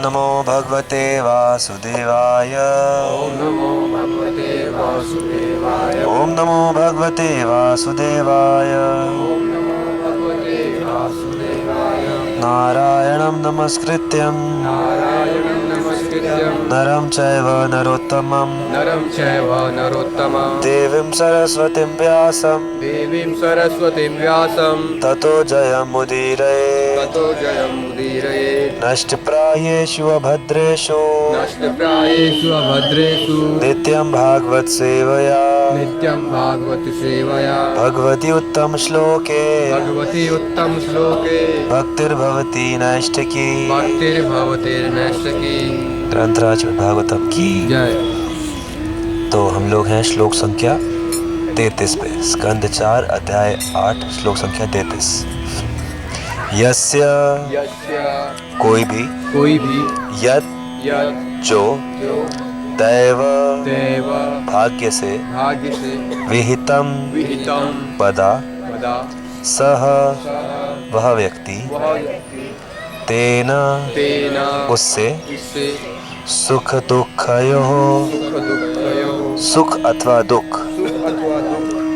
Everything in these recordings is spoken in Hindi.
नमो भगवते वासुदेवाय। ओम नमो भगवते वासुदेवाय। ओम नमो भगवते वासुदेवाय। ओम नमो भगवते वासुदेवाय। नारायणं नमस्कृत्यं नारायणं नमस्कृत्यं नरं चैव नरोत्तमं नरं चैव नरोत्तमं देवीं सरस्वतीं व्यासं देवीं सरस्वतीं व्यासं ततो जयमुदीरये। ततो जयमुदीरये। नष्टप्रायेषु अभद्रेषु नष्टप्रायेषु अभद्रेषु नित्यं भागवत सेवया नित्यं भागवत सेवया भगवति उत्तम श्लोके भगवती उत्तम श्लोके भक्तिर्भवति नैष्ठिकी। भक्तिर्भवतिर्नैष्ठिकी। ग्रंथराज भागवतम की जय। तो हम लोग हैं श्लोक संख्या 33 पे, स्कंद 4 अध्याय 8 श्लोक संख्या 33। यस्य कोई भी यद जो दैव भाग्य से विहितम पदा सह वह व्यक्ति तेना उससे सुख दुःखयोः सुख अथवा दुख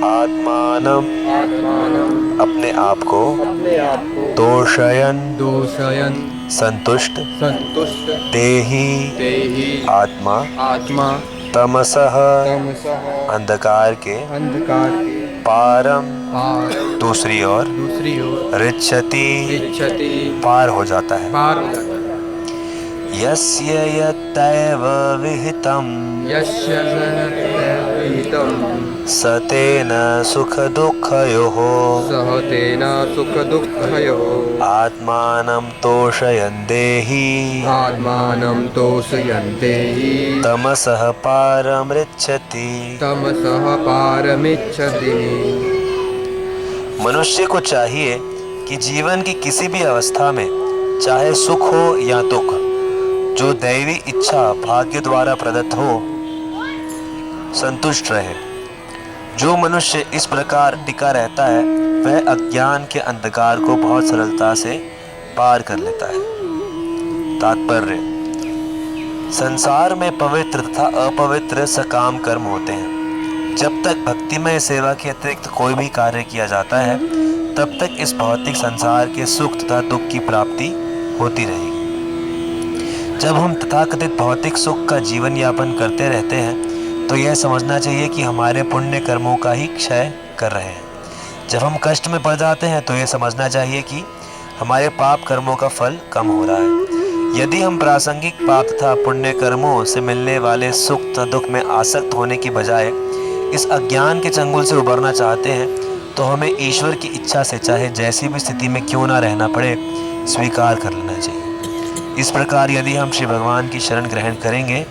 आत्मानम अपने आप को तोषयन संतुष्ट देहि आत्मा तमसः अंधकार के पारम दूसरी ओर रिच्छति पार हो जाता है। यस्य यत्तैव विहितं स तेन सुख दुःखयोः आत्मानं तोषयन् देहि तमसः पारमृच्छति। मनुष्य को चाहिए कि जीवन की किसी भी अवस्था में, चाहे सुख हो या दुख, जो दैवी इच्छा भाग्य द्वारा प्रदत्त हो, संतुष्ट रहे। जो मनुष्य इस प्रकार टिका रहता है वह अज्ञान के अंधकार को बहुत सरलता से पार कर लेता है। तात्पर्य: संसार में पवित्र तथा अपवित्र सकाम कर्म होते हैं। जब तक भक्तिमय सेवा के अतिरिक्त कोई भी कार्य किया जाता है तब तक इस भौतिक संसार के सुख तथा दुख की प्राप्ति होती रहेगी। जब हम तथाकथित भौतिक सुख का जीवन यापन करते रहते हैं तो यह समझना चाहिए कि हमारे पुण्य कर्मों का ही क्षय कर रहे हैं। जब हम कष्ट में पड़ जाते हैं तो यह समझना चाहिए कि हमारे पाप कर्मों का फल कम हो रहा है। यदि हम प्रासंगिक पाप तथा पुण्य कर्मों से मिलने वाले सुख तथा दुख में आसक्त होने की बजाय इस अज्ञान के चंगुल से उबरना चाहते हैं तो हमें ईश्वर की इच्छा से चाहे जैसी भी स्थिति में क्यों ना रहना पड़े, स्वीकार कर लेना चाहिए। इस प्रकार यदि हम श्री भगवान की शरण ग्रहण करेंगे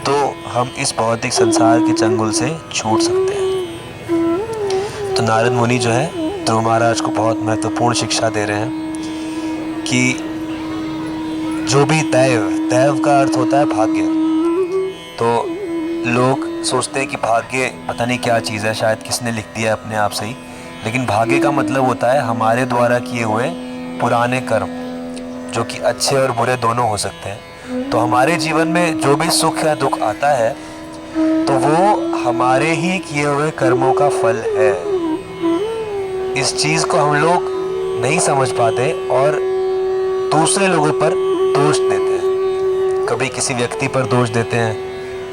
तो हम इस भौतिक संसार के चंगुल से छूट सकते हैं। तो नारद मुनि जो है ध्रुव महाराज को बहुत महत्वपूर्ण शिक्षा दे रहे हैं कि जो भी दैव का अर्थ होता है भाग्य। तो लोग सोचते हैं कि भाग्य पता नहीं क्या चीज़ है, शायद किसने लिख दिया अपने आप से ही, लेकिन भाग्य का मतलब होता है हमारे द्वारा किए हुए पुराने कर्म, जो कि अच्छे और बुरे दोनों हो सकते हैं। तो हमारे जीवन में जो भी सुख या दुख आता है तो वो हमारे ही किए हुए कर्मों का फल है। इस चीज़ को हम लोग नहीं समझ पाते और दूसरे लोगों पर दोष देते हैं। कभी किसी व्यक्ति पर दोष देते हैं,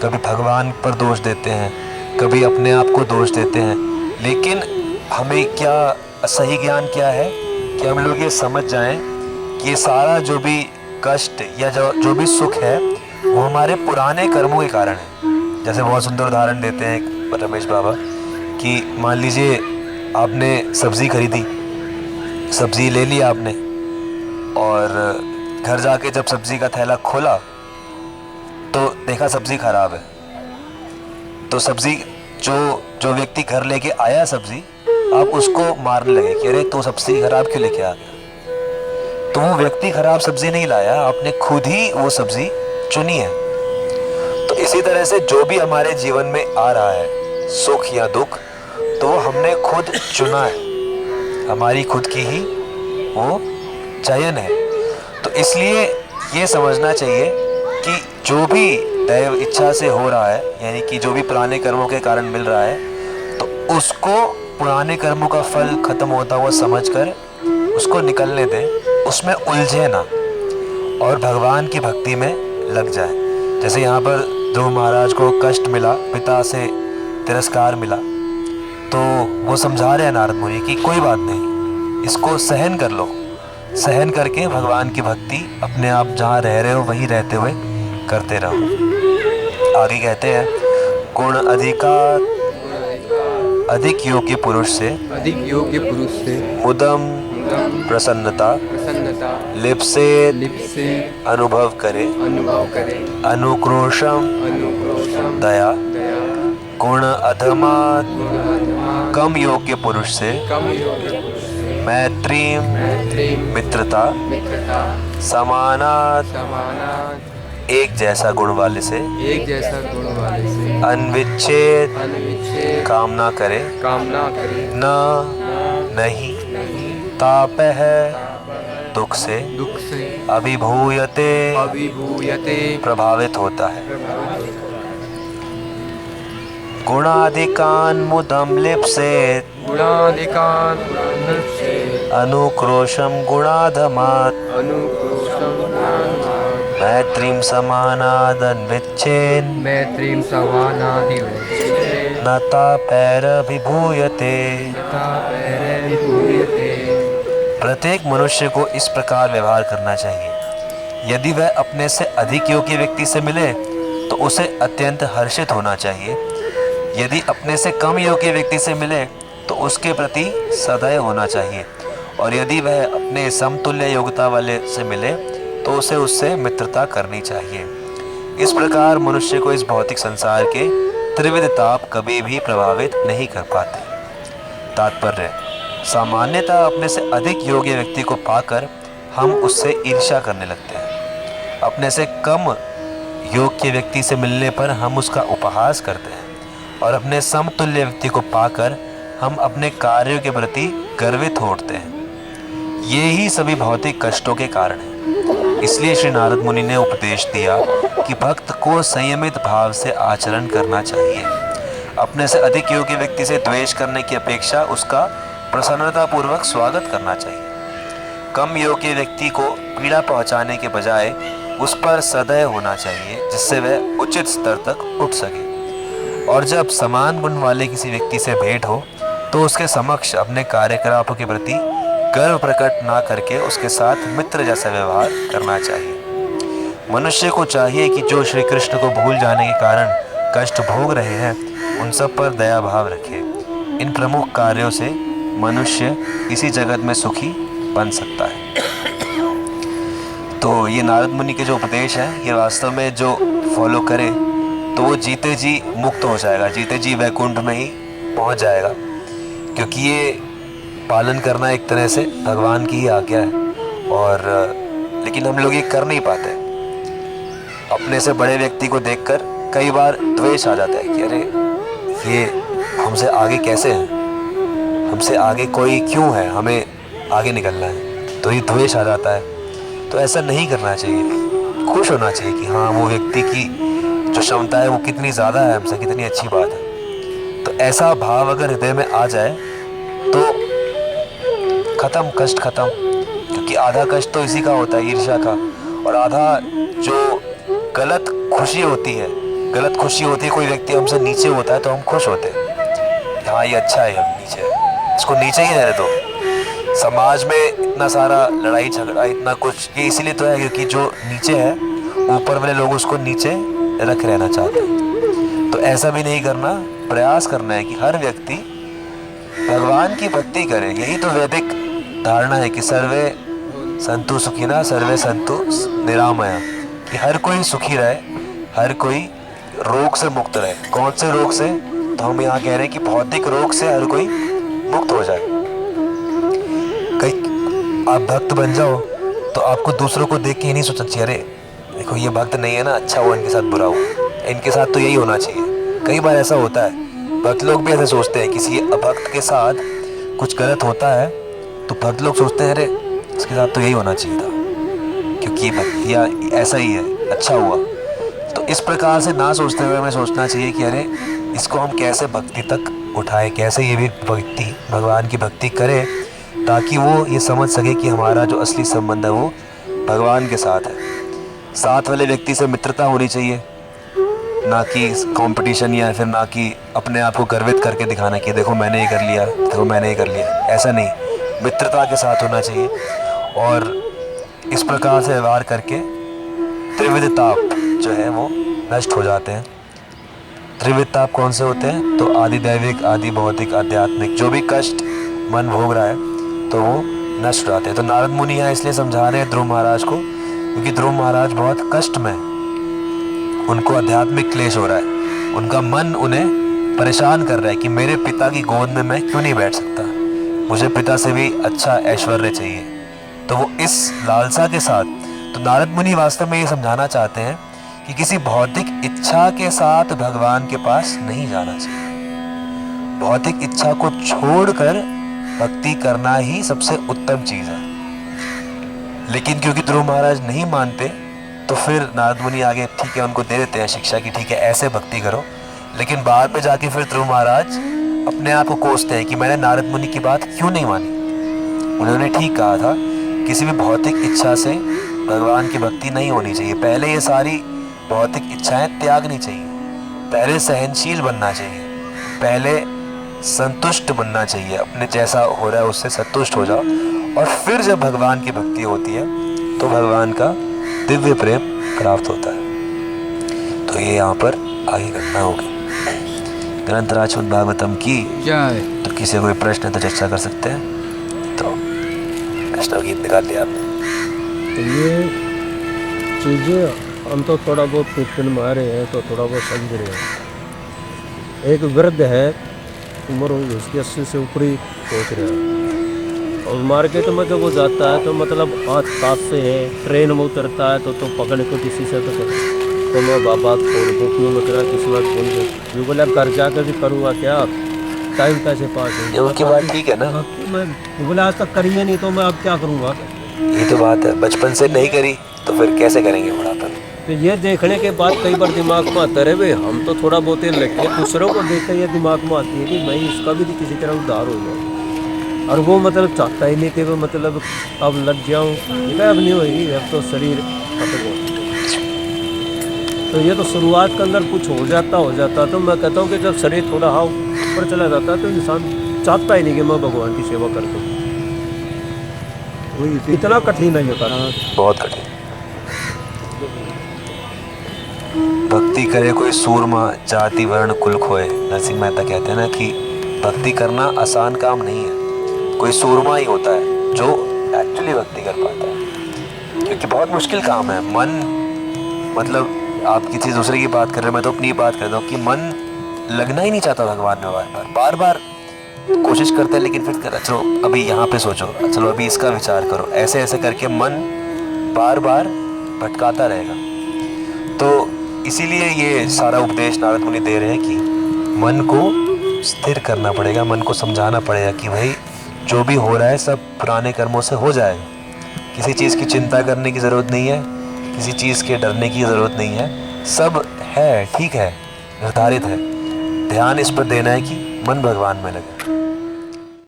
कभी भगवान पर दोष देते हैं, कभी अपने आप को दोष देते हैं। लेकिन हमें क्या सही ज्ञान क्या है कि हम लोग ये समझ जाएं कि ये सारा जो भी कष्ट या जो भी सुख है वो हमारे पुराने कर्मों के कारण है। जैसे बहुत सुंदर उदाहरण देते हैं रमेश बाबा कि मान लीजिए आपने सब्ज़ी खरीदी, सब्ज़ी ले ली आपने, और घर जाके जब सब्ज़ी का थैला खोला तो देखा सब्ज़ी खराब है। तो सब्ज़ी जो व्यक्ति घर लेके आया सब्ज़ी, आप उसको मारने लगे कि अरे तू सब्ज़ी खराब क्यों लेके आ गया। तो वो व्यक्ति खराब सब्जी नहीं लाया, आपने खुद ही वो सब्जी चुनी है। तो इसी तरह से जो भी हमारे जीवन में आ रहा है सुख या दुख, तो वो हमने खुद चुना है, हमारी खुद की ही वो चयन है। तो इसलिए ये समझना चाहिए कि जो भी दैव इच्छा से हो रहा है, यानी कि जो भी पुराने कर्मों के कारण मिल रहा है, तो उसको पुराने कर्मों का फल खत्म होता हुआ समझकर उसको निकलने दें, उसमें उलझे ना और भगवान की भक्ति में लग जाए। जैसे यहाँ पर ध्रुव महाराज को कष्ट मिला, पिता से तिरस्कार मिला, तो वो समझा रहे हैं नारद मुनि कि कोई बात नहीं, इसको सहन कर लो, सहन करके भगवान की भक्ति अपने आप जहाँ रह रहे हो वहीं रहते हुए करते रहो। आगे कहते हैं, गुण अधिक योग्य पुरुष से, अधिक योग्य पुरुष से मुदम प्रसन्नता लिप्सेत लिप्से अनुभव करे, अनुक्रोशम दया, गुण अधमात कम योग्य पुरुष से, मैत्रीम मित्रता, समानात एक जैसा गुण वाले से, अनविच्छेद कामना करे, न नहीं तापह दुख से अभिभूयते प्रभावित होता है। गुणाधिकान मुदम लिप्सेत अनुक्रोशम गुणाधमात् मैत्रीम समानादन्विच्छेन न तापैरभिभूयते। प्रत्येक मनुष्य को इस प्रकार व्यवहार करना चाहिए। यदि वह अपने से अधिक योग्य व्यक्ति से मिले तो उसे अत्यंत हर्षित होना चाहिए। यदि अपने से कम योग्य व्यक्ति से मिले तो उसके प्रति सदैव होना चाहिए, और यदि वह अपने समतुल्य योग्यता वाले से मिले तो उसे उससे मित्रता करनी चाहिए। इस प्रकार मनुष्य को इस भौतिक संसार के त्रिविध ताप कभी भी प्रभावित नहीं कर पाते। तात्पर्य, सामान्यतः अपने से अधिक योग्य व्यक्ति को पाकर हम उससे ईर्ष्या करने लगते हैं। अपने से कम योग्य व्यक्ति से मिलने पर हम उसका उपहास करते हैं, और अपने समतुल्य व्यक्ति को पाकर हम अपने कार्यों के प्रति गर्वित होते हैं। ये ही सभी भौतिक कष्टों के कारण हैं। इसलिए श्री नारद मुनि ने उपदेश दिया कि भक्त को संयमित भाव से आचरण करना चाहिए। अपने से अधिक योग्य व्यक्ति से द्वेष करने की अपेक्षा उसका प्रसन्नतापूर्वक स्वागत करना चाहिए। कम योग्य व्यक्ति को पीड़ा पहुंचाने के बजाय उस पर सदैव होना चाहिए, जिससे वह उचित स्तर तक उठ सके। और जब समान गुण वाले किसी व्यक्ति से भेंट हो तो उसके समक्ष अपने कार्यकलापों के प्रति गर्व प्रकट ना करके उसके साथ मित्र जैसा व्यवहार करना चाहिए। मनुष्य को चाहिए कि जो श्री कृष्ण को भूल जाने के कारण कष्ट भोग रहे हैं उन सब पर दया भाव रखे। इन प्रमुख कार्यों से मनुष्य इसी जगत में सुखी बन सकता है। तो ये नारद मुनि के जो उपदेश हैं, ये वास्तव में जो फॉलो करे तो वो जीते जी मुक्त हो जाएगा, जीते जी वैकुंठ में ही पहुंच जाएगा, क्योंकि ये पालन करना एक तरह से भगवान की ही आज्ञा है। और लेकिन हम लोग ये कर नहीं पाते। अपने से बड़े व्यक्ति को देखकर कई बार द्वेष आ जाता है कि अरे ये हमसे आगे कैसे हैं, हमसे आगे कोई क्यों है, हमें आगे निकलना है, तो ये द्वेष आ जाता है। तो ऐसा नहीं करना चाहिए, खुश होना चाहिए कि हाँ वो व्यक्ति की जो क्षमता है वो कितनी ज़्यादा है हमसे, कितनी अच्छी बात है। तो ऐसा भाव अगर हृदय में आ जाए तो खत्म, कष्ट खत्म। क्योंकि आधा कष्ट तो इसी का होता है, ईर्ष्या का, और आधा जो गलत खुशी होती है, गलत खुशी होती है। कोई व्यक्ति हमसे नीचे होता है तो हम खुश होते हैं, हाँ ये अच्छा है, हम नीचे है, इसको नीचे ही रहने दो। समाज में इतना सारा लड़ाई झगड़ा, इतना कुछ, ये इसीलिए तो है क्योंकि जो नीचे है ऊपर वाले लोग उसको नीचे रख रहना चाहते हैं। तो ऐसा भी नहीं करना, प्रयास करना है कि हर व्यक्ति भगवान की भक्ति करे। यही तो वैदिक धारणा है कि सर्वे संतु सुखिना सर्वे संतु निरामया, कि हर कोई सुखी रहे, हर कोई रोग से मुक्त रहे। कौन से रोग से? तो हम यहाँ कह रहे हैं कि भौतिक रोग से हर कोई मुक्त हो जाए। कई आप भक्त बन जाओ तो आपको दूसरों को देख के ही नहीं सोचना चाहिए अरे देखो ये भक्त नहीं है ना, अच्छा हुआ इनके साथ बुरा हुआ, इनके साथ तो यही होना चाहिए। कई बार ऐसा होता है, भक्त लोग भी ऐसे सोचते हैं, किसी अभक्त के साथ कुछ गलत होता है तो भक्त लोग सोचते हैं अरे इसके साथ तो यही होना चाहिए था। क्योंकि भक्तियाँ ऐसा ही है, अच्छा हुआ। तो इस प्रकार से ना सोचते हुए हमें सोचना चाहिए कि अरे इसको हम कैसे भक्ति तक उठाए, कैसे ये भी भक्ति भगवान की भक्ति करे, ताकि वो ये समझ सके कि हमारा जो असली संबंध है वो भगवान के साथ है। साथ वाले व्यक्ति से मित्रता होनी चाहिए, ना कि कंपटीशन, या फिर ना कि अपने आप को गर्वित करके दिखाना कि देखो मैंने ये कर लिया, देखो मैंने ये कर लिया। ऐसा नहीं, मित्रता के साथ होना चाहिए। और इस प्रकार से व्यवहार करके त्रिविध ताप जो है वो नष्ट हो जाते हैं। त्रिविध ताप कौन से होते हैं? तो आदि दैविक, आदि भौतिक, आध्यात्मिक, जो भी कष्ट मन भोग रहा है तो वो नष्ट हो जाते हैं। तो नारद मुनि यहाँ इसलिए समझा रहे हैं ध्रुव महाराज को, क्योंकि ध्रुव महाराज बहुत कष्ट में, उनको आध्यात्मिक क्लेश हो रहा है, उनका मन उन्हें परेशान कर रहा है कि मेरे पिता की गोद में मैं क्यों नहीं बैठ सकता, मुझे पिता से भी अच्छा ऐश्वर्य चाहिए। तो वो इस लालसा के साथ, तो नारद मुनि वास्तव में ये समझाना चाहते हैं कि किसी भौतिक इच्छा के साथ भगवान के पास नहीं जाना चाहिए। भौतिक इच्छा को छोड़कर भक्ति करना ही सबसे उत्तम चीज है। लेकिन क्योंकि ध्रुव महाराज नहीं मानते, तो फिर नारद मुनि आगे ठीक है उनको दे देते हैं शिक्षा की ठीक है ऐसे भक्ति करो। लेकिन बाद में जाके फिर ध्रुव महाराज अपने आप को कोसते हैं कि मैंने नारद मुनि की बात क्यों नहीं मानी। उन्होंने ठीक कहा था, किसी भी भौतिक इच्छा से भगवान की भक्ति नहीं होनी चाहिए। पहले ये सारी भौतिक इच्छाएं त्यागनी चाहिए, पहले सहनशील बनना चाहिए, पहले संतुष्ट बनना चाहिए, अपने जैसा हो रहा है उससे संतुष्ट हो जाओ। और फिर जब भगवान की भक्ति होती है तो भगवान का दिव्य प्रेम प्राप्त होता है। तो ये यहाँ पर आगे घटना होगी। ग्रंथराज श्रीमद् भागवतम की जय। तो किसी कोई प्रश्न है तो चर्चा कर सकते हैं। तो वैष्णव गीत निकाल लिया आपने। तो ये चीज़ें हम तो थोड़ा बहुत कीर्तन में आ रहे हैं तो थोड़ा बहुत समझ रहे हैं। एक वृद्ध है, उम्र होगी उसकी 80 से ऊपर ही पहुँच रहा है, और मार्केट में जब वो जाता है तो मतलब 8 तास से है, ट्रेन में उतरता है तो पकड़ को किसी से तो मैं बाबा फोन को क्यों में करा किसी बात फोन को जो बोले अब घर जाकर भी करूँगा क्या, टाइम कैसे पास है। ये उनकी बात ठीक है ना, मैं बोले आज तक करी है नहीं तो मैं अब क्या करूँगा। ये तो बात है, बचपन से नहीं करी तो फिर कैसे करेंगे बुढ़ापा में। तो ये देखने के बाद कई बार दिमाग में आता है भाई हम तो थोड़ा बहुत लगे, दूसरों को देख कर ये दिमाग में आती है कि मैं इसका भी किसी तरह उद्धार हो जाए। और वो मतलब चाहता ही नहीं कि वो मतलब अब लग जाऊँ, अब नहीं होगी, अब तो शरीर खत्म हो। तो ये तो शुरुआत के अंदर कुछ हो जाता तो मैं कहता हूँ कि जब शरीर थोड़ा हाँ ऊपर चला जाता है तो इंसान चाहता ही नहीं कि मैं भगवान की सेवा कर दूँ। वही इतना कठिन है ये करना, बहुत कठिन। भक्ति करे कोई सूरमा, जाति वर्ण कुल खोए। नरसिंह मेहता कहते हैं ना कि भक्ति करना आसान काम नहीं है, कोई सूरमा ही होता है जो एक्चुअली भक्ति कर पाता है, क्योंकि बहुत मुश्किल काम है। मन मतलब आप किसी दूसरे की बात कर रहे हैं, मैं तो अपनी बात कर रहा हूँ कि मन लगना ही नहीं चाहता भगवान में। बार बार कोशिश करते हैं लेकिन फिर चलो अभी यहाँ पे सोचो, चलो अभी इसका विचार करो, ऐसे ऐसे करके मन बार बार भटकाता रहेगा। तो इसीलिए ये सारा उपदेश नारद मुनि दे रहे हैं कि मन को स्थिर करना पड़ेगा, मन को समझाना पड़ेगा कि भाई जो भी हो रहा है सब पुराने कर्मों से हो जाएगा, किसी चीज़ की चिंता करने की ज़रूरत नहीं है, किसी चीज़ के डरने की ज़रूरत नहीं है, सब है ठीक है, निर्धारित है। ध्यान इस पर देना है कि मन भगवान में लगे।